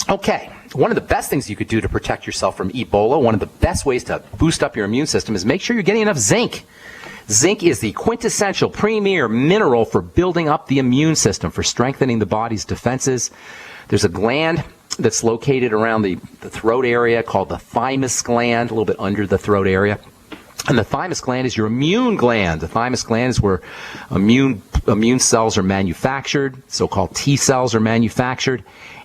Okay, one of the best things you could do to protect yourself from Ebola, one of the best ways to boost up your immune system is make sure you're getting enough zinc. Zinc is the quintessential premier mineral for building up the immune system, for strengthening the body's defenses. There's a gland that's located around the throat area called the thymus gland, a little bit under the throat area. And the thymus gland is your immune gland. The thymus gland is where immune cells are manufactured, so-called T cells are manufactured.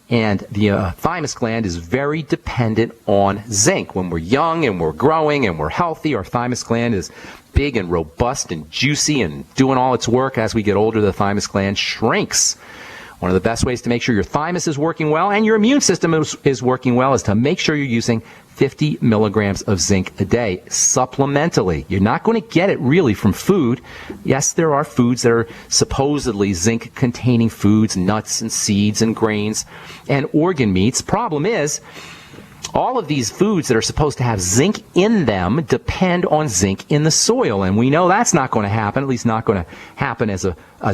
And the thymus gland is very dependent on zinc. When we're young and we're growing and we're healthy, our thymus gland is big and robust and juicy and doing all its work. As we get older, the thymus gland shrinks. One of the best ways to make sure your thymus is working well and your immune system is working well is to make sure you're using 50 milligrams of zinc a day, supplementally. You're not going to get it really from food. Yes, there are foods that are supposedly zinc-containing foods, nuts and seeds and grains and organ meats. Problem is, all of these foods that are supposed to have zinc in them depend on zinc in the soil, and we know that's not going to happen, at least not going to happen as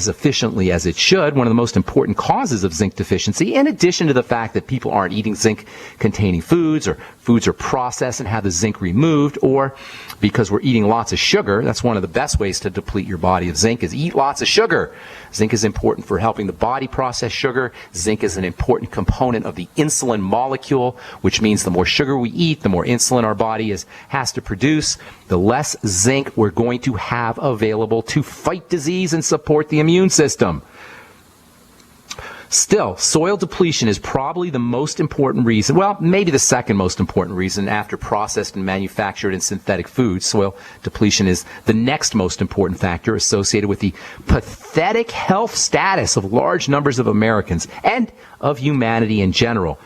efficiently as it should. One of the most important causes of zinc deficiency, in addition to the fact that people aren't eating zinc-containing foods, or foods are processed and have the zinc removed, or because we're eating lots of sugar. That's one of the best ways to deplete your body of zinc, is eat lots of sugar. Zinc is important for helping the body process sugar. Zinc is an important component of the insulin molecule, which means the more sugar we eat, the more insulin our body has to produce, the less zinc we're going to have available to fight disease and support the immune system. Still, soil depletion is probably the most important reason, well, maybe the second most important reason after processed and manufactured and synthetic foods. Soil depletion is the next most important factor associated with the pathetic health status of large numbers of Americans and of humanity in general.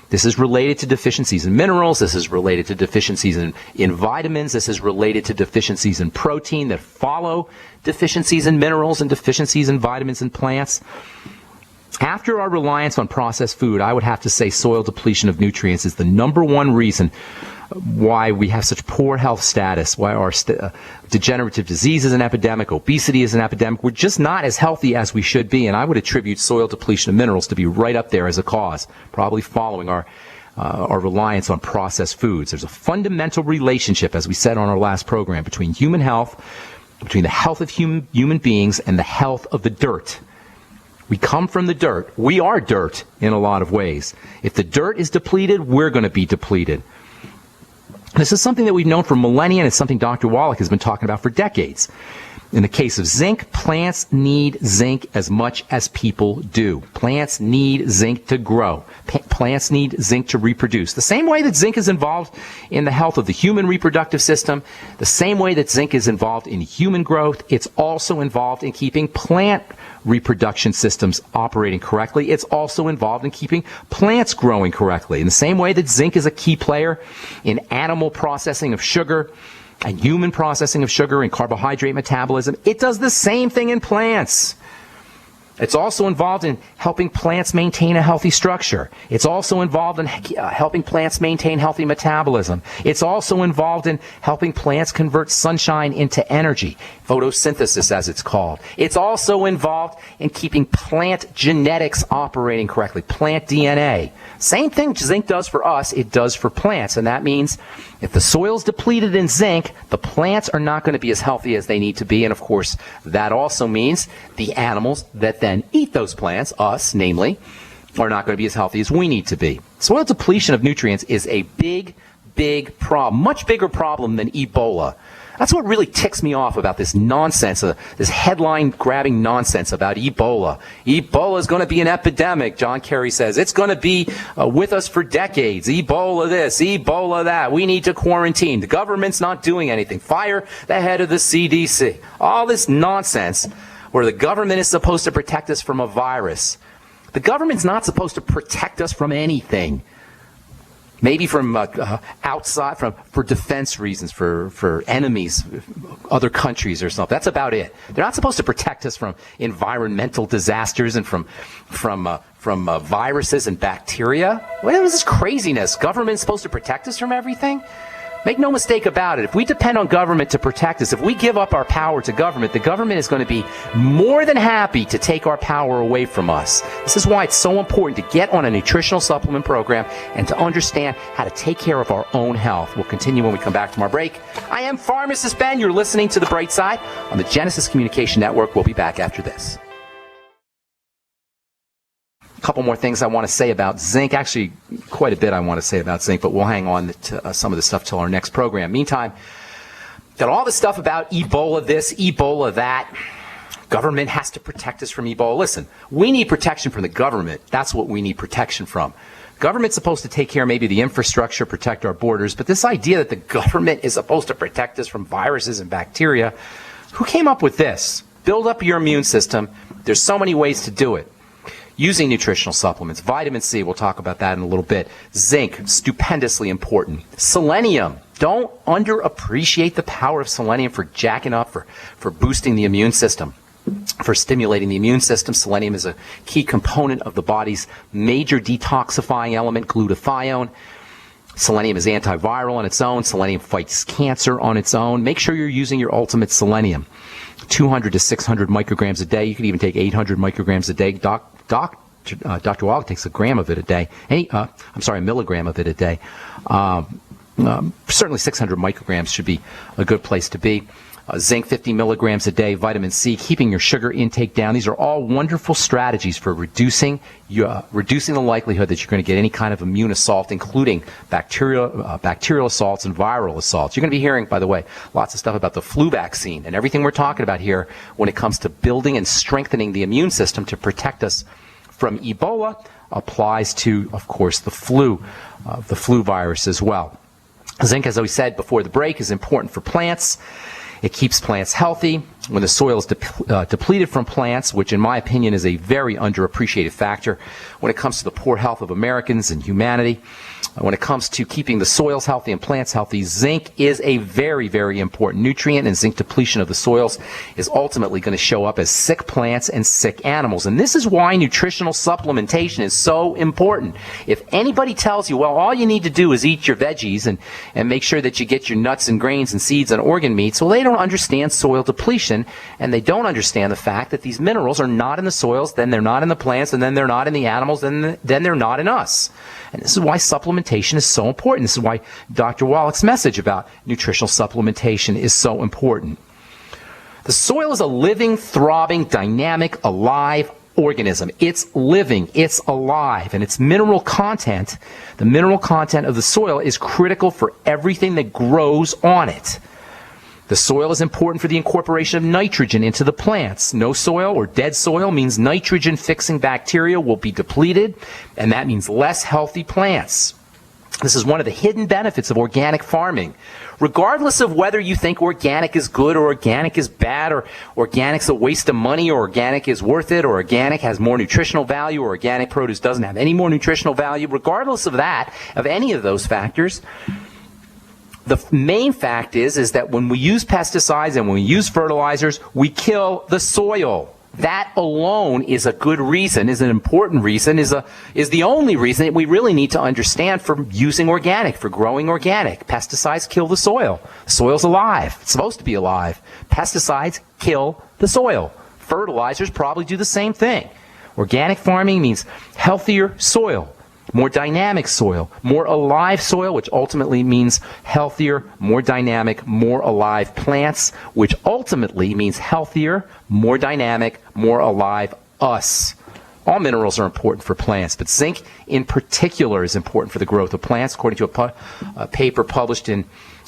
This is related to deficiencies in minerals. This is related to deficiencies in vitamins. This is related to deficiencies in protein that follow deficiencies in minerals and deficiencies in vitamins in plants. After our reliance on processed food, I would have to say soil depletion of nutrients is the number one reason why we have such poor health status, why our degenerative disease is an epidemic, obesity is an epidemic. We're just not as healthy as we should be, and I would attribute soil depletion of minerals to be right up there as a cause, probably following our reliance on processed foods. There's a fundamental relationship, as we said on our last program, between human health, between the health of human beings and the health of the dirt. We come from the dirt. We are dirt in a lot of ways. If the dirt is depleted, we're going to be depleted. This is something that we've known for millennia, and it's something Dr. Wallach has been talking about for decades. In the case of zinc, plants need zinc as much as people do. Plants need zinc to grow. Plants need zinc to reproduce. The same way that zinc is involved in the health of the human reproductive system, the same way that zinc is involved in human growth, it's also involved in keeping plant reproduction systems operating correctly. It's also involved in keeping plants growing correctly. In the same way that zinc is a key player in animal processing of sugar and human processing of sugar and carbohydrate metabolism, it does the same thing in plants. It's also involved in helping plants maintain a healthy structure. It's also involved in helping plants maintain healthy metabolism. It's also involved in helping plants convert sunshine into energy, photosynthesis as it's called. It's also involved in keeping plant genetics operating correctly, plant DNA. Same thing zinc does for us, it does for plants. And that means if the soil's depleted in zinc, the plants are not going to be as healthy as they need to be. And of course, that also means the animals that then eat those plants, us namely, are not going to be as healthy as we need to be. Soil depletion of nutrients is a big problem, much bigger problem than Ebola. That's what really ticks me off about this nonsense, this headline-grabbing nonsense about Ebola. Ebola is going to be an epidemic, John Kerry says. It's going to be with us for decades. Ebola this, Ebola that. We need to quarantine. The government's not doing anything. Fire the head of the CDC. All this nonsense where the government is supposed to protect us from a virus. The government's not supposed to protect us from anything. Maybe from outside, for defense reasons, for enemies, other countries or something. That's about it. They're not supposed to protect us from environmental disasters and from viruses and bacteria. What is this craziness? Government's supposed to protect us from everything? Make no mistake about it. If we depend on government to protect us, if we give up our power to government, the government is going to be more than happy to take our power away from us. This is why it's so important to get on a nutritional supplement program and to understand how to take care of our own health. We'll continue when we come back from our break. I am Pharmacist Ben. You're listening to The Bright Side on the Genesis Communication Network. We'll be back after this. Couple more things I want to say about zinc. Actually, quite a bit I want to say about zinc, but we'll hang on to some of the stuff till our next program. Meantime, got all the stuff about Ebola this, Ebola that. Government has to protect us from Ebola. Listen, we need protection from the government. That's what we need protection from. Government's supposed to take care of maybe the infrastructure, protect our borders, but this idea that the government is supposed to protect us from viruses and bacteria, who came up with this? Build up your immune system. There's so many ways to do it. Using nutritional supplements, vitamin C, we'll talk about that in a little bit. Zinc, stupendously important. Selenium, don't underappreciate the power of selenium for jacking up, for boosting the immune system, for stimulating the immune system. Selenium is a key component of the body's major detoxifying element, glutathione. Selenium is antiviral on its own. Selenium fights cancer on its own. Make sure you're using your ultimate selenium. 200 to 600 micrograms a day. You could even take 800 micrograms a day. Dr. Wall takes a gram of it a day. A milligram of it a day. Certainly 600 micrograms should be a good place to be. Zinc, 50 milligrams a day. Vitamin C, keeping your sugar intake down. These are all wonderful strategies for reducing the likelihood that you're going to get any kind of immune assault, including bacterial assaults and viral assaults. You're going to be hearing, by the way, lots of stuff about the flu vaccine and everything we're talking about here when it comes to building and strengthening the immune system to protect us from Ebola applies to, of course, the flu virus as well. Zinc, as we said before the break, is important for plants. It keeps plants healthy. When the soil is depleted from plants, which in my opinion is a very underappreciated factor when it comes to the poor health of Americans and humanity, when it comes to keeping the soils healthy and plants healthy, zinc is a very, very important nutrient, and zinc depletion of the soils is ultimately going to show up as sick plants and sick animals. And this is why nutritional supplementation is so important. If anybody tells you, well, all you need to do is eat your veggies and make sure that you get your nuts and grains and seeds and organ meats, well, they don't understand soil depletion, and they don't understand the fact that these minerals are not in the soils, then they're not in the plants, and then they're not in the animals, and then they're not in us. And this is why supplementation is so important. This is why Dr. Wallach's message about nutritional supplementation is so important. The soil is a living, throbbing, dynamic, alive organism. It's living, it's alive, and its mineral content, the mineral content of the soil, is critical for everything that grows on it. The soil is important for the incorporation of nitrogen into the plants. No soil or dead soil means nitrogen-fixing bacteria will be depleted, and that means less healthy plants. This is one of the hidden benefits of organic farming. Regardless of whether you think organic is good or organic is bad, or organic's a waste of money, or organic is worth it, or organic has more nutritional value, or organic produce doesn't have any more nutritional value, regardless of that, of any of those factors, the main fact is that when we use pesticides and when we use fertilizers, we kill the soil. That alone is a good reason, is an important reason, is the only reason that we really need to understand for using organic, for growing organic. Pesticides kill the soil. The soil's alive. It's supposed to be alive. Pesticides kill the soil. Fertilizers probably do the same thing. Organic farming means healthier soil, more dynamic soil, more alive soil, which ultimately means healthier, more dynamic, more alive plants, which ultimately means healthier, more dynamic, more alive us. All minerals are important for plants, but zinc in particular is important for the growth of plants. According to a paper published in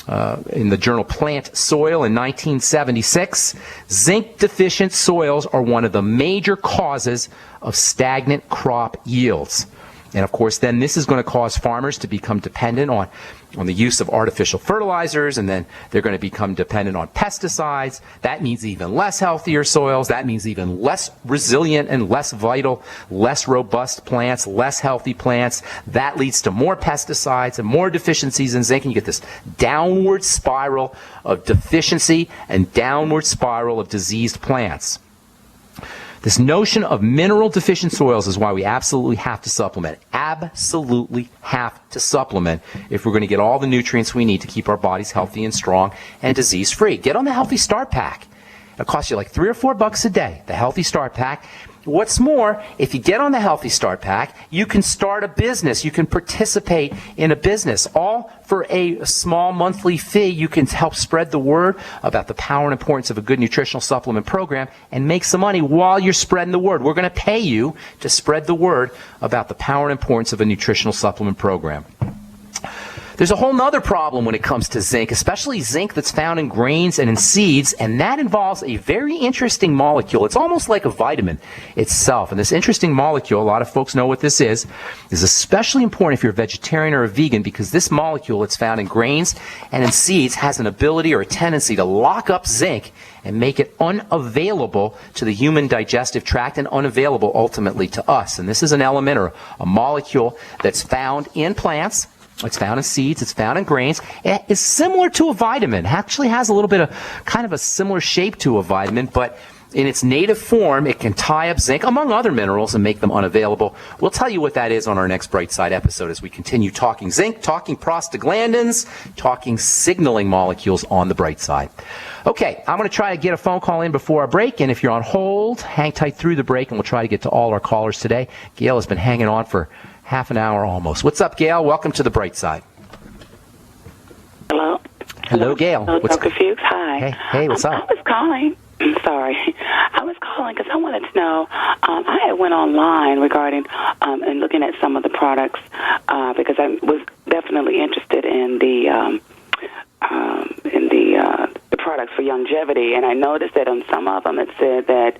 the journal Plant Soil in 1976, zinc-deficient soils are one of the major causes of stagnant crop yields. And of course, then this is going to cause farmers to become dependent on the use of artificial fertilizers, and then they're going to become dependent on pesticides. That means even less healthier soils. That means even less resilient and less vital, less robust plants, less healthy plants. That leads to more pesticides and more deficiencies in zinc, and you get this downward spiral of deficiency and downward spiral of diseased plants. This notion of mineral deficient soils is why we absolutely have to supplement. Absolutely have to supplement if we're going to get all the nutrients we need to keep our bodies healthy and strong and disease-free. Get on the Healthy Start Pack. It'll cost you like $3 or $4 a day, the Healthy Start Pack. What's more, if you get on the Healthy Start Pack, you can start a business. You can participate in a business. All for a small monthly fee. You can help spread the word about the power and importance of a good nutritional supplement program and make some money while you're spreading the word. We're going to pay you to spread the word about the power and importance of a nutritional supplement program. There's a whole nother problem when it comes to zinc, especially zinc that's found in grains and in seeds, and that involves a very interesting molecule. It's almost like a vitamin itself. And this interesting molecule, a lot of folks know what this is especially important if you're a vegetarian or a vegan, because this molecule that's found in grains and in seeds has an ability or a tendency to lock up zinc and make it unavailable to the human digestive tract and unavailable ultimately to us. And this is an element or a molecule that's found in plants. It's found in seeds. It's found in grains. It is similar to a vitamin. It actually has a little bit of kind of a similar shape to a vitamin, but in its native form, it can tie up zinc, among other minerals, and make them unavailable. We'll tell you what that is on our next Bright Side episode as we continue talking zinc, talking prostaglandins, talking signaling molecules on the bright side. Okay, I'm going to try to get a phone call in before our break, and if you're on hold, hang tight through the break, and we'll try to get to all our callers today. Gail has been hanging on for half an hour almost. What's up, Gail? Welcome to the Bright Side. Hello. Hello, Gail. Hello, Dr. Fuchs. Hi. Hey, what's up? I was calling. Sorry. I was calling because I wanted to know, I had went online regarding and looking at some of the products because I was definitely interested in the products for longevity, and I noticed that on some of them it said that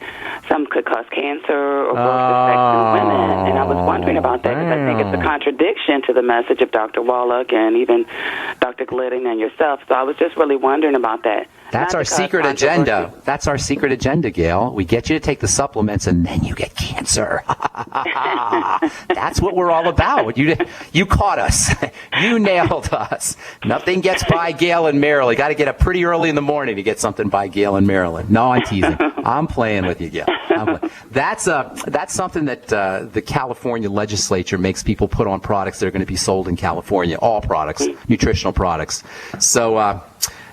some could cause cancer or birth defects in women, and I was wondering about that because I think it's a contradiction to the message of Dr. Wallach and even Dr. Glidden and yourself, so I was just really wondering about that. That's our secret agenda. That's our secret agenda, Gail. We get you to take the supplements, and then you get cancer. That's what we're all about. You caught us. You nailed us. Nothing gets by Gail and Marilyn. Got to get up pretty early in the morning to get something by Gail and Marilyn. No, I'm teasing. I'm playing with you, Gail. That's something that the California legislature makes people put on products that are going to be sold in California. All products, nutritional products. So.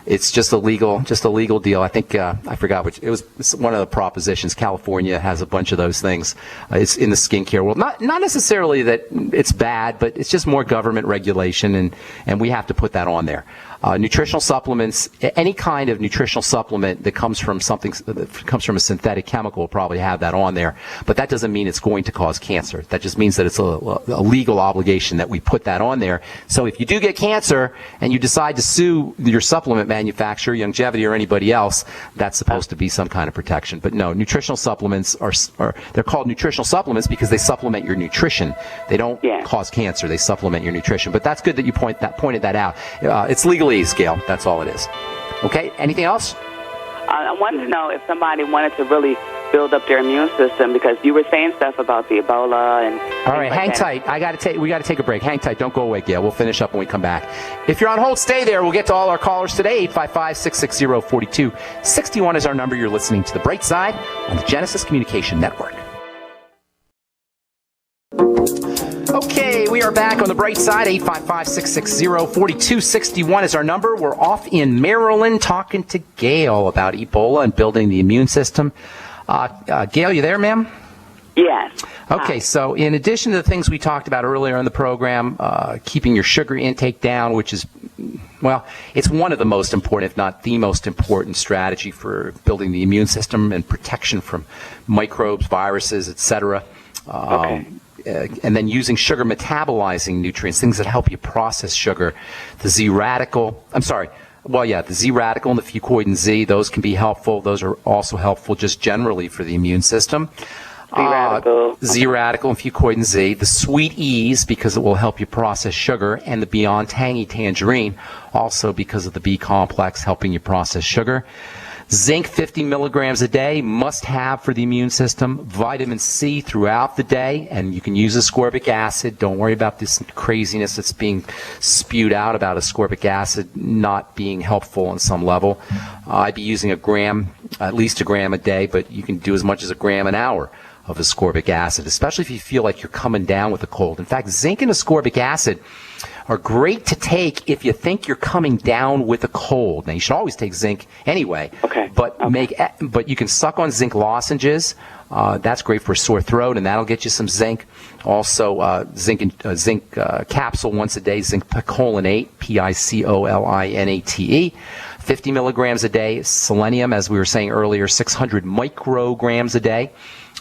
It's just a legal deal. I think I forgot which. It was one of the propositions. California has a bunch of those things. It's in the skincare world. Not necessarily that it's bad, but it's just more government regulation, and we have to put that on there. Nutritional supplements, any kind of nutritional supplement that comes from a synthetic chemical will probably have that on there. But that doesn't mean it's going to cause cancer. That just means that it's a legal obligation that we put that on there. So if you do get cancer and you decide to sue your supplement manufacturer, Youngevity or anybody else, that's supposed to be some kind of protection. But no, nutritional supplements they're called nutritional supplements because they supplement your nutrition. They don't cause cancer. They supplement your nutrition. But that's good that you pointed that out. It's legally Gail. That's all it is. Okay, anything else? I wanted to know if somebody wanted to really build up their immune system, because you were saying stuff about the Ebola and all right, hang tight. We got to take a break. Hang tight. Don't go away, Gail. We'll finish up when we come back. If you're on hold, stay there. We'll get to all our callers today. 855-660-4261 is our number. You're listening to The Bright Side on the Genesis Communication Network. Okay, we are back on the bright side. 855-660-4261 is our number. We're off in Maryland talking to Gail about Ebola and building the immune system. Gail, you there, ma'am? Yes. Okay, so in addition to the things we talked about earlier in the program, keeping your sugar intake down, which is, well, it's one of the most important, if not the most important strategy for building the immune system and protection from microbes, viruses, etc. Okay. And then using sugar metabolizing nutrients, things that help you process sugar. The Z radical and the fucoid Z, those can be helpful. Those are also helpful just generally for the immune system. Z radical and fucoid Z. The Sweet Ease, because it will help you process sugar, and the Beyond Tangy Tangerine, also because of the B complex helping you process sugar. Zinc, 50 milligrams a day, must have for the immune system. Vitamin C throughout the day, and you can use ascorbic acid. Don't worry about this craziness that's being spewed out about ascorbic acid not being helpful on some level. I'd be using at least a gram a day, but you can do as much as a gram an hour of ascorbic acid, especially if you feel like you're coming down with a cold. In fact, zinc and ascorbic acid are great to take if you think you're coming down with a cold. Now, you should always take zinc anyway. Okay. But you can suck on zinc lozenges. That's great for a sore throat, and that'll get you some zinc. Also, zinc capsule once a day, zinc picolinate, Picolinate, 50 milligrams a day. Selenium, as we were saying earlier, 600 micrograms a day.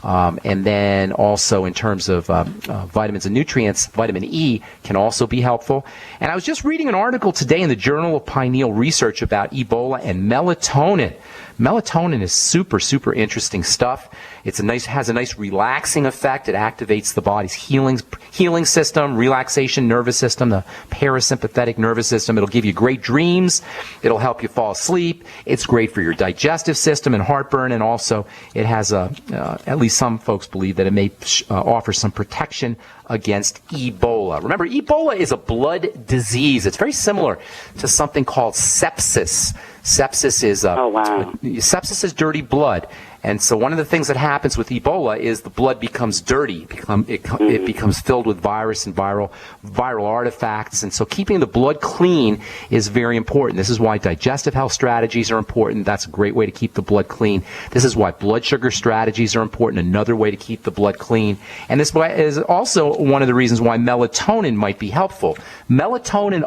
And then also in terms of vitamins and nutrients, vitamin E can also be helpful. And I was just reading an article today in the Journal of Pineal Research about Ebola and melatonin. Melatonin is super, super interesting stuff. Has a nice relaxing effect. It activates the body's healing system, relaxation nervous system, the parasympathetic nervous system. It'll give you great dreams. It'll help you fall asleep. It's great for your digestive system and heartburn. And also, it has at least some folks believe that it may offer some protection against Ebola. Remember, Ebola is a blood disease. It's very similar to something called sepsis. Sepsis is dirty blood. And so one of the things that happens with Ebola is the blood becomes dirty. It becomes filled with virus and viral artifacts. And so keeping the blood clean is very important. This is why digestive health strategies are important. That's a great way to keep the blood clean. This is why blood sugar strategies are important, another way to keep the blood clean. And this is also one of the reasons why melatonin might be helpful. Melatonin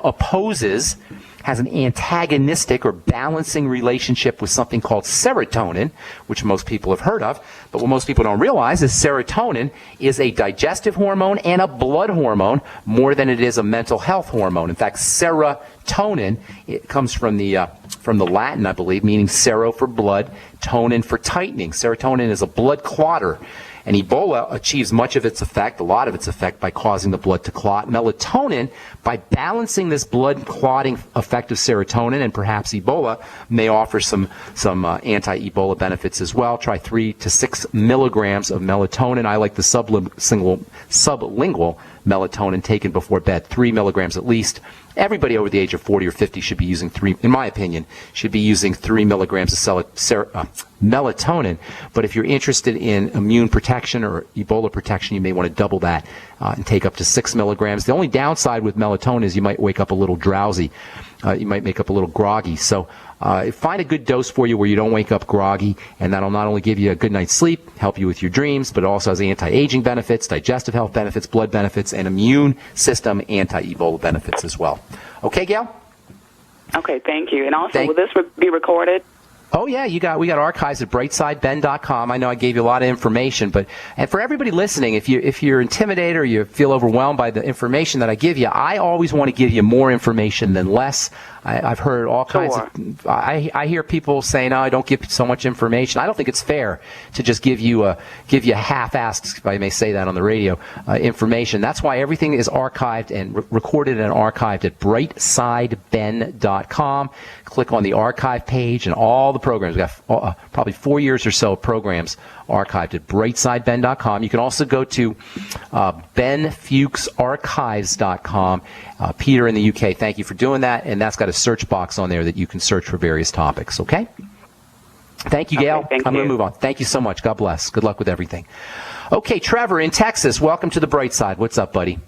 has an antagonistic or balancing relationship with something called serotonin, which most people have heard of. But what most people don't realize is serotonin is a digestive hormone and a blood hormone more than it is a mental health hormone. In fact, serotonin, it comes from the Latin, I believe, meaning sero for blood, tonin for tightening. Serotonin is a blood clotter. And Ebola achieves a lot of its effect, by causing the blood to clot. Melatonin, by balancing this blood clotting effect of serotonin and perhaps Ebola, may offer some anti-Ebola benefits as well. Try 3 to 6 milligrams of melatonin. I like the sublingual melatonin taken before bed, 3 milligrams at least. Everybody over the age of 40 or 50 should be using 3 milligrams of melatonin. But if you're interested in immune protection or Ebola protection, you may want to double that and take up to 6 milligrams. The only downside with melatonin is you might wake up a little drowsy. You might wake up a little groggy. So find a good dose for you where you don't wake up groggy, and that'll not only give you a good night's sleep, help you with your dreams, but it also has anti-aging benefits, digestive health benefits, blood benefits, and immune system anti-Ebola benefits as well. Okay, Gail? Okay, thank you. And also, will this be recorded? Oh, yeah, we got archives at brightsideben.com. I know I gave you a lot of information, and for everybody listening, if you're intimidated or you feel overwhelmed by the information that I give you, I always want to give you more information than less. I've heard all kinds of. I hear people saying, "Oh, I don't give so much information." I don't think it's fair to just give you half-assed, if I may say that on the radio, information. That's why everything is archived and recorded and archived at brightsideben.com. Click on the archive page, and all the programs. We've got probably 4 years or so of programs archived at brightsideben.com. You can also go to benfuchsarchives.com. Peter in the UK, thank you for doing that, and that's got a search box on there that you can search for various topics, okay? Thank you, Gail. I'm going to move on. Thank you so much. God bless. Good luck with everything. Okay, Trevor in Texas, welcome to the Bright Side. What's up, buddy?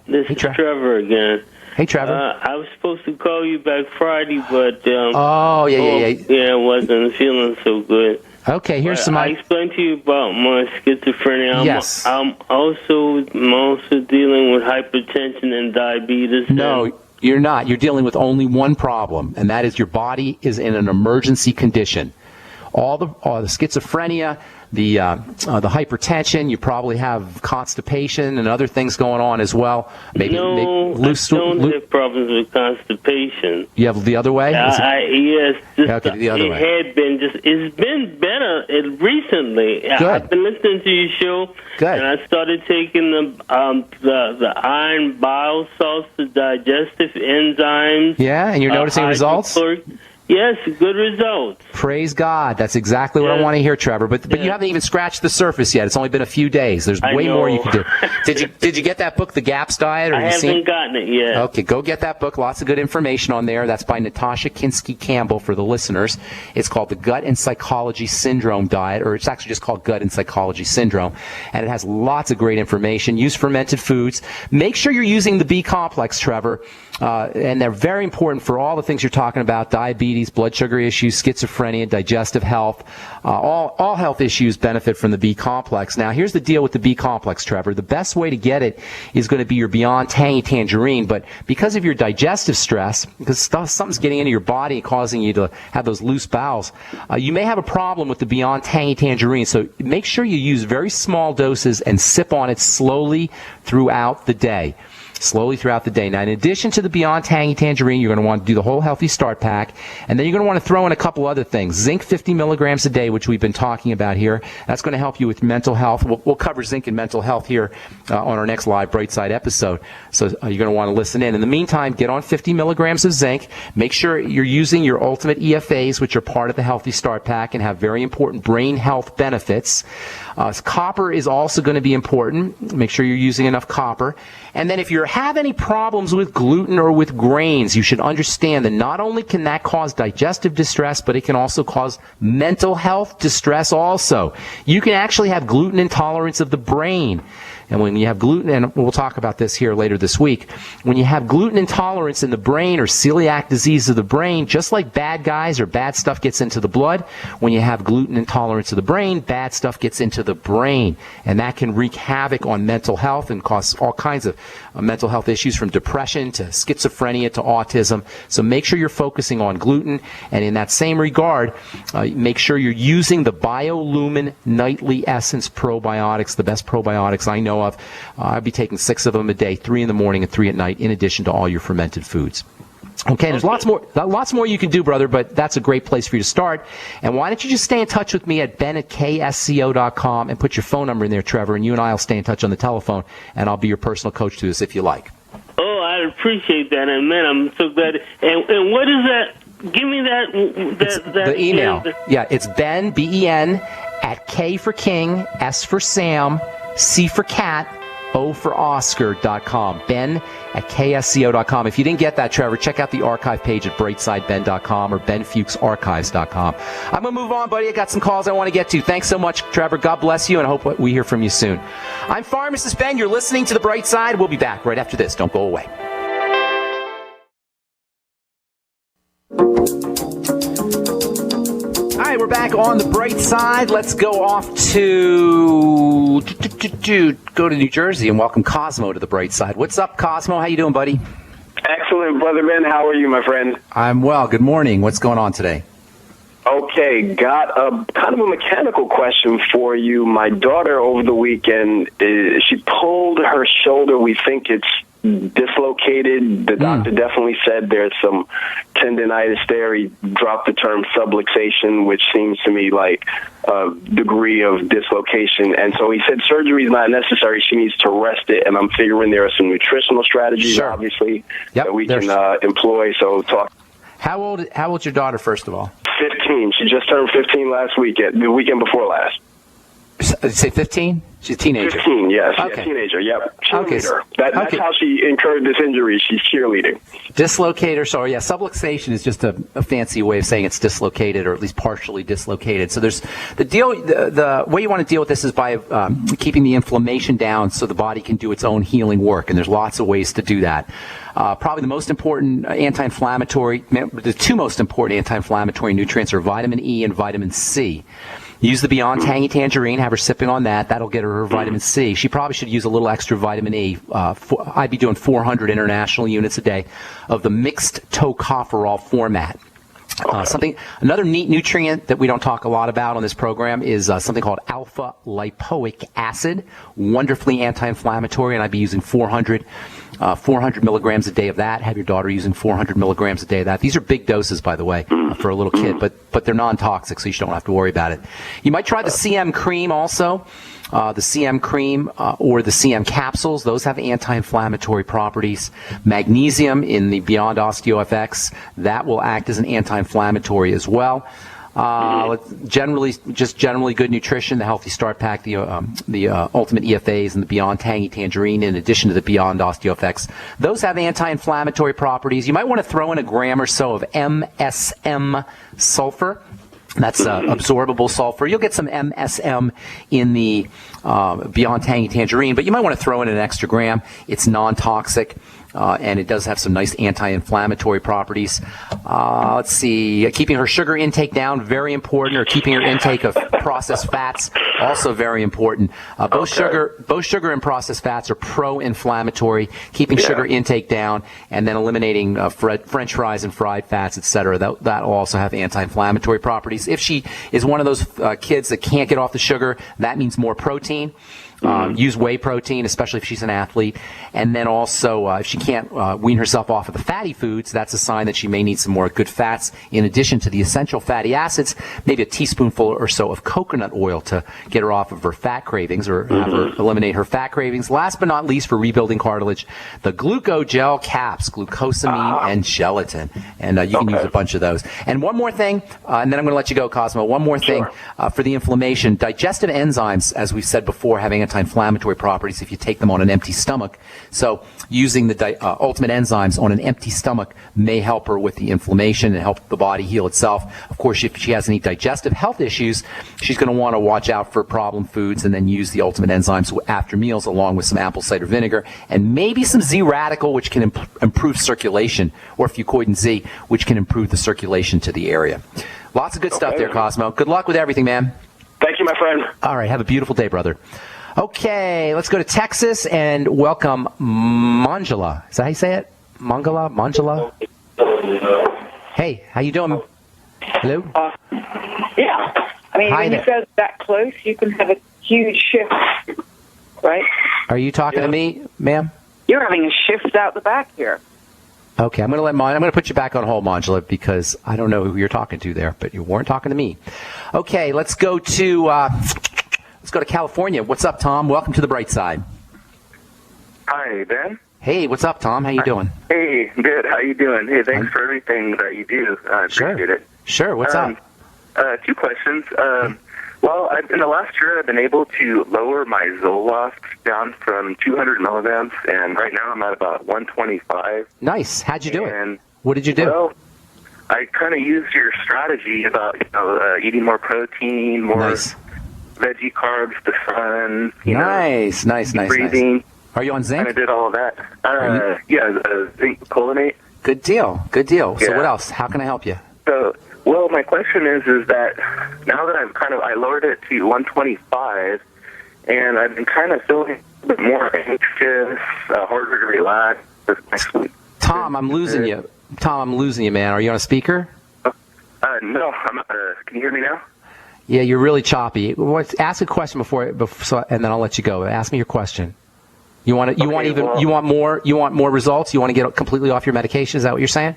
This is Trevor again. Hey, Trevor. I was supposed to call you back Friday, but yeah, I wasn't feeling so good. Okay, here's I explained to you about my schizophrenia. Yes. I'm also dealing with hypertension and diabetes. No, you're not. You're dealing with only one problem, and that is your body is in an emergency condition. All the schizophrenia, the hypertension, you probably have constipation and other things going on as well. I don't have problems with constipation. You have the other way? Yes. The other way. It's been better recently. Good. I've been listening to your show. Good. And I started taking the iron bile salts, the digestive enzymes. Yeah, and you're noticing results? Yes, good results. Praise God. That's exactly what I want to hear, Trevor. But you haven't even scratched the surface yet. It's only been a few days. There's way more you can do. Did you get that book, The GAPS Diet? Or I haven't gotten it yet. Okay, go get that book. Lots of good information on there. That's by Natasha Kinsky-Campbell for the listeners. It's called The Gut and Psychology Syndrome Diet, or it's actually just called Gut and Psychology Syndrome. And it has lots of great information. Use fermented foods. Make sure you're using the B complex, Trevor. And they're very important for all the things you're talking about: diabetes, blood sugar issues, schizophrenia, digestive health. All health issues benefit from the B complex. Now, here's the deal with the B complex, Trevor. The best way to get it is going to be your Beyond Tangy Tangerine, but because of your digestive stress, because something's getting into your body and causing you to have those loose bowels, you may have a problem with the Beyond Tangy Tangerine. So make sure you use very small doses and sip on it slowly throughout the day. Now, in addition to the Beyond Tangy Tangerine, you're going to want to do the whole Healthy Start Pack, and then you're going to want to throw in a couple other things. Zinc 50 milligrams a day, which we've been talking about here. That's going to help you with mental health. We'll cover zinc and mental health here on our next live Brightside episode, so you're going to want to listen in. In the meantime, get on 50 milligrams of zinc. Make sure you're using your Ultimate EFAs, which are part of the Healthy Start Pack and have very important brain health benefits. Copper is also going to be important. Make sure you're using enough copper. And then if you have any problems with gluten or with grains, you should understand that not only can that cause digestive distress, but it can also cause mental health distress also. You can actually have gluten intolerance of the brain. And when you have gluten, and we'll talk about this here later this week, when you have gluten intolerance in the brain or celiac disease of the brain, just like bad guys or bad stuff gets into the blood, when you have gluten intolerance of the brain, bad stuff gets into the brain. And that can wreak havoc on mental health and cause all kinds of mental health issues, from depression to schizophrenia to autism. So make sure you're focusing on gluten. And in that same regard, make sure you're using the BioLumin Nightly Essence probiotics, the best probiotics I know of. I'd be taking 6 of them a day, 3 in the morning and 3 at night, in addition to all your fermented foods. Okay, there's lots more you can do, brother, but that's a great place for you to start. And why don't you just stay in touch with me at ben@ksco.com and put your phone number in there, Trevor, and you and I will stay in touch on the telephone, and I'll be your personal coach to this if you like. Oh, I appreciate that, and man, I'm so glad. And what is that? Give me that the email. Yeah, it's Ben, B-E-N, at K for King, S for Sam, C for Cat, O for Oscar.com. Ben at ksco.com. If you didn't get that, Trevor, check out the archive page at brightsideben.com or benfuchsarchives.com. I'm going to move on, buddy. I got some calls I want to get to. Thanks so much, Trevor. God bless you, and I hope we hear from you soon. I'm Pharmacist Ben. You're listening to The Bright Side. We'll be back right after this. Don't go away. All right, we're back on The Bright Side. Let's go off to go to New Jersey and welcome Cosmo to The Bright Side. What's up, Cosmo? How you doing, buddy? Excellent, Brother Ben. How are you, my friend? I'm well. Good morning. What's going on today? Okay, got a kind of a mechanical question for you. My daughter over the weekend, she pulled her shoulder. We think it's dislocated. The doctor definitely said there's some tendinitis there. He dropped the term subluxation, which seems to me like a degree of dislocation. And so he said surgery is not necessary. She needs to rest it. And I'm figuring there are some nutritional strategies, obviously, that we can employ. So talk. How old's your daughter, first of all? 15. She just turned 15 last weekend, the weekend before last. Say 15? She's a teenager. 15, yes. Okay. Yeah, teenager, yep. Cheerleader. Okay. That's how she incurred this injury. She's cheerleading. Dislocator, sorry, yeah, subluxation is just a fancy way of saying it's dislocated, or at least partially dislocated. So there's the way you want to deal with this is by keeping the inflammation down so the body can do its own healing work, and there's lots of ways to do that. Probably the most important anti-inflammatory, the two most important anti-inflammatory nutrients are vitamin E and vitamin C. Use the Beyond Tangy Tangerine, have her sipping on that. That'll get her vitamin C. She probably should use a little extra vitamin E. I'd be doing 400 international units a day of the mixed tocopherol format. Another neat nutrient that we don't talk a lot about on this program is something called alpha lipoic acid, wonderfully anti-inflammatory, and I'd be using 400 milligrams a day of that. Have your daughter using 400 milligrams a day of that. These are big doses, by the way, for a little kid, but they're non-toxic, so you don't have to worry about it. You might try the CM cream also. the CM cream or the CM capsules. Those have anti-inflammatory properties. Magnesium in the Beyond OsteoFX, that will act as an anti-inflammatory as well. Generally good nutrition, the Healthy Start Pack, the Ultimate EFAs, and the Beyond Tangy Tangerine, in addition to the Beyond OsteoFX. Those have anti-inflammatory properties. You might want to throw in a gram or so of MSM sulfur. That's absorbable sulfur. You'll get some MSM in the Beyond Tangy Tangerine, but you might want to throw in an extra gram. It's non-toxic. And it does have some nice anti-inflammatory properties. Let's see. Keeping her sugar intake down, very important. Or keeping her intake of processed fats, also very important. Both sugar and processed fats are pro-inflammatory. Keeping sugar intake down, and then eliminating French fries and fried fats, etc. That will also have anti-inflammatory properties. If she is one of those kids that can't get off the sugar, that means more protein. Use whey protein, especially if she's an athlete. And then also, if she can't wean herself off of the fatty foods, that's a sign that she may need some more good fats in addition to the essential fatty acids, maybe a teaspoonful or so of coconut oil to get her off of her fat cravings or have her eliminate her fat cravings. Last but not least, for rebuilding cartilage, the glucogel caps, glucosamine and gelatin. And you can use a bunch of those. And one more thing, and then I'm going to let you go, Cosmo. One more thing for the inflammation. Digestive enzymes, as we've said before, have anti-inflammatory properties if you take them on an empty stomach. So using the ultimate enzymes on an empty stomach may help her with the inflammation and help the body heal itself. Of course, if she has any digestive health issues, she's going to want to watch out for problem foods and then use the ultimate enzymes after meals along with some apple cider vinegar and maybe some Z-radical, which can improve circulation, or fucoidan Z, which can improve the circulation to the area. Lots of good stuff there, Cosmo. Good luck with everything, man. Thank you, my friend. All right. Have a beautiful day, brother. Okay, let's go to Texas and welcome Manjula. Is that how you say it? Manjula? Hey, how you doing? Hello? Yeah. I mean, Hi when there. you go that close, you can have a huge shift, right? Are you talking to me, ma'am? You're having a shift out the back here. Okay, I'm going to put you back on hold, Manjula, because I don't know who you're talking to there, but you weren't talking to me. Okay, let's go to California. What's up, Tom? Welcome to the bright side. Hi, Ben. Hey, what's up, Tom? How you doing? Hey, good. How you doing? Hey, thanks for everything that you do. I appreciate it. Sure. What's up? Two questions. Well, in the last year, I've been able to lower my zoloft down from 200 milligrams, and right now I'm at about 125. Nice. How'd you do it? What did you do? Well, I kind of used your strategy about eating more protein, more veggie carbs, the sun. Nice. Breathing. Are you on zinc? I did all of that. Zinc cholinate. Good deal. Yeah. So what else? How can I help you? So, well, my question is that now that I lowered it to 125, and I've been kind of feeling a bit more anxious, harder to relax this next week. Tom, I'm losing you. Man. Are you on a speaker? No, I'm not. Can you hear me now? Yeah, you're really choppy. Ask a question before, and then I'll let you go. Ask me your question. You want more results? You want to get completely off your medication? Is that what you're saying?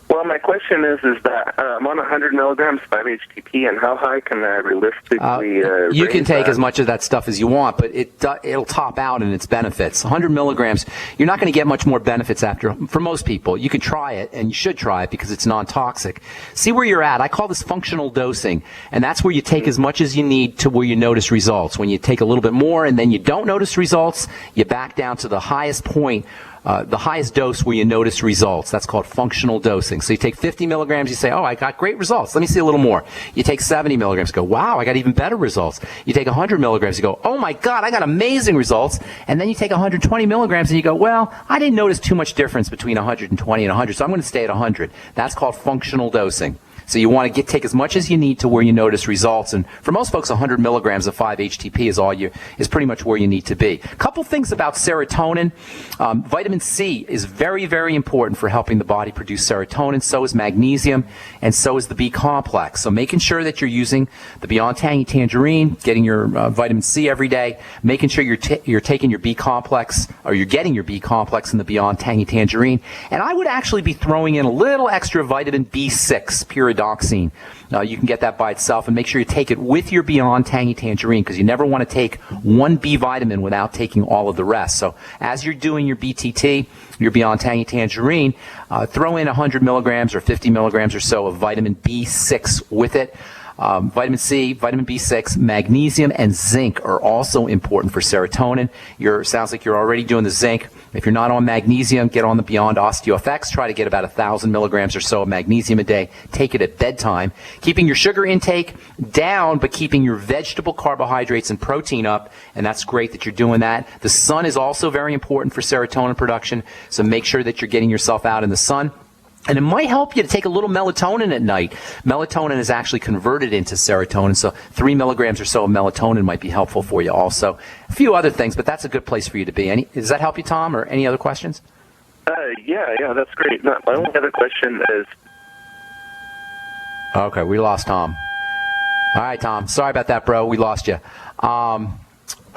Well, my question is that I'm on 100 milligrams 5-HTP, and how high can I realistically you can take that? as much of that stuff as you want, but it'll top out in its benefits. 100 milligrams, you're not going to get much more benefits for most people. You can try it, and you should try it because it's non-toxic. See where you're at. I call this functional dosing, and that's where you take as much as you need to where you notice results. When you take a little bit more and then you don't notice results, you back down to the highest point, the highest dose where you notice results. That's called functional dosing. So you take 50 milligrams, you say, oh, I got great results. Let me see a little more. You take 70 milligrams, go, wow, I got even better results. You take 100 milligrams, you go, oh my God, I got amazing results. And then you take 120 milligrams and you go, well, I didn't notice too much difference between 120 and 100, so I'm going to stay at 100. That's called functional dosing. So you want to take as much as you need to where you notice results. And for most folks, 100 milligrams of 5-HTP is pretty much where you need to be. A couple things about serotonin. Vitamin C is very, very important for helping the body produce serotonin. So is magnesium, and so is the B complex. So making sure that you're using the Beyond Tangy Tangerine, getting your vitamin C every day, making sure you're taking your B complex, or you're getting your B complex in the Beyond Tangy Tangerine. And I would actually be throwing in a little extra vitamin B6, pure pyridoxine. You can get that by itself, and make sure you take it with your Beyond Tangy Tangerine, because you never want to take one B vitamin without taking all of the rest. So as you're doing your BTT, your Beyond Tangy Tangerine, throw in 100 milligrams or 50 milligrams or so of vitamin B6 with it. Vitamin C, vitamin B6, magnesium, and zinc are also important for serotonin. Sounds like you're already doing the zinc. If you're not on magnesium, get on the Beyond OsteoFX. Try to get about 1,000 milligrams or so of magnesium a day. Take it at bedtime. Keeping your sugar intake down, but keeping your vegetable carbohydrates and protein up, and that's great that you're doing that. The sun is also very important for serotonin production, so make sure that you're getting yourself out in the sun. And it might help you to take a little melatonin at night. Melatonin is actually converted into serotonin, so 3 milligrams or so of melatonin might be helpful for you also. A few other things, but that's a good place for you to be. Does that help you, Tom, or any other questions? Yeah, that's great. My only other question is... Okay, we lost Tom. All right, Tom. Sorry about that, bro. We lost you.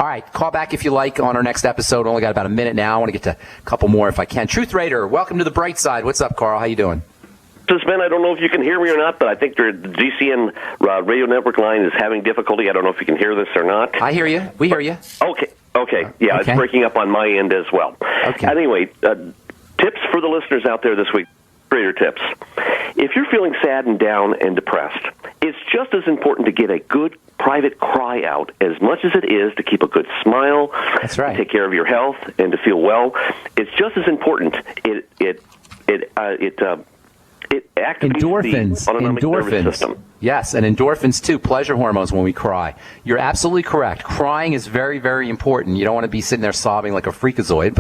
All right, call back if you like on our next episode. Only got about a minute now. I want to get to a couple more if I can. Truth Raider, welcome to the bright side. What's up, Carl? How you doing? Ben, I don't know if you can hear me or not, but I think the GCN radio network line is having difficulty. I don't know if you can hear this or not. I hear you. We hear you. Okay. Yeah, Okay. It's breaking up on my end as well. Okay. Anyway, tips for the listeners out there this week. Greater tips. If you're feeling sad and down and depressed, it's just as important to get a good private cry out as much as it is to keep a good smile, That's right. to take care of your health, and to feel well. It's just as important. It activates Endorphins. the autonomic nervous Endorphins. system. Yes, and endorphins too, pleasure hormones when we cry. You're absolutely correct. Crying is very, very important. You don't want to be sitting there sobbing like a freakazoid,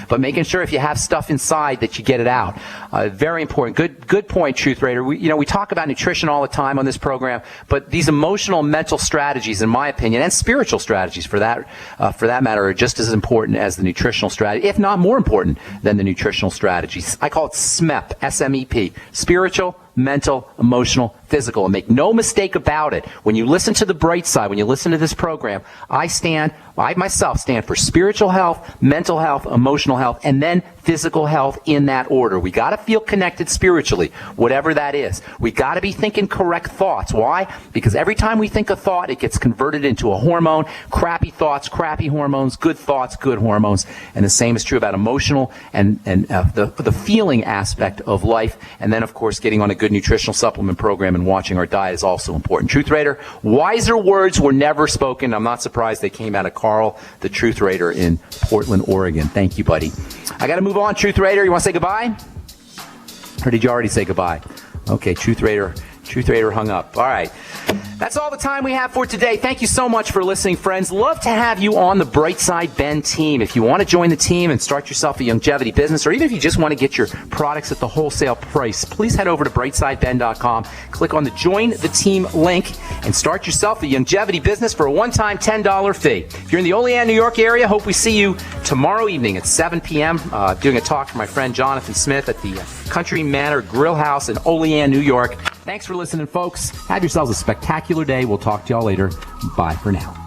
but making sure if you have stuff inside that you get it out. Very important. Good point, Truth Raider. We talk about nutrition all the time on this program, but these emotional, mental strategies, in my opinion, and spiritual strategies for that matter, are just as important as the nutritional strategy, if not more important than the nutritional strategies. I call it SMEP, S-M-E-P, spiritual, mental, emotional, physical. And make no mistake about it, when you listen to the bright side, when you listen to this program, I myself stand for spiritual health, mental health, emotional health, and then physical health in that order. We got to feel connected spiritually, whatever that is. We got to be thinking correct thoughts. Why? Because every time we think a thought, it gets converted into a hormone. Crappy thoughts, crappy hormones. Good thoughts, good hormones. And the same is true about emotional and the feeling aspect of life. And then, of course, getting on a good nutritional supplement program and watching our diet is also important. Truth Raider, wiser words were never spoken. I'm not surprised they came out of Carl, the Truth Raider in Portland, Oregon. Thank you, buddy. I got to move on. Truth Raider, you want to say goodbye? Or did you already say goodbye? Okay, Truth Raider hung up. All right. That's all the time we have for today. Thank you so much for listening, friends. Love to have you on the Brightside Ben team. If you want to join the team and start yourself a longevity business, or even if you just want to get your products at the wholesale price, please head over to brightsideben.com, click on the Join the Team link, and start yourself a longevity business for a one-time $10 fee. If you're in the Olean, New York area, hope we see you tomorrow evening at 7 p.m. Doing a talk for my friend Jonathan Smith at the Country Manor Grill House in Olean, New York. Thanks for listening, folks. Have yourselves a spectacular day. We'll talk to y'all later. Bye for now.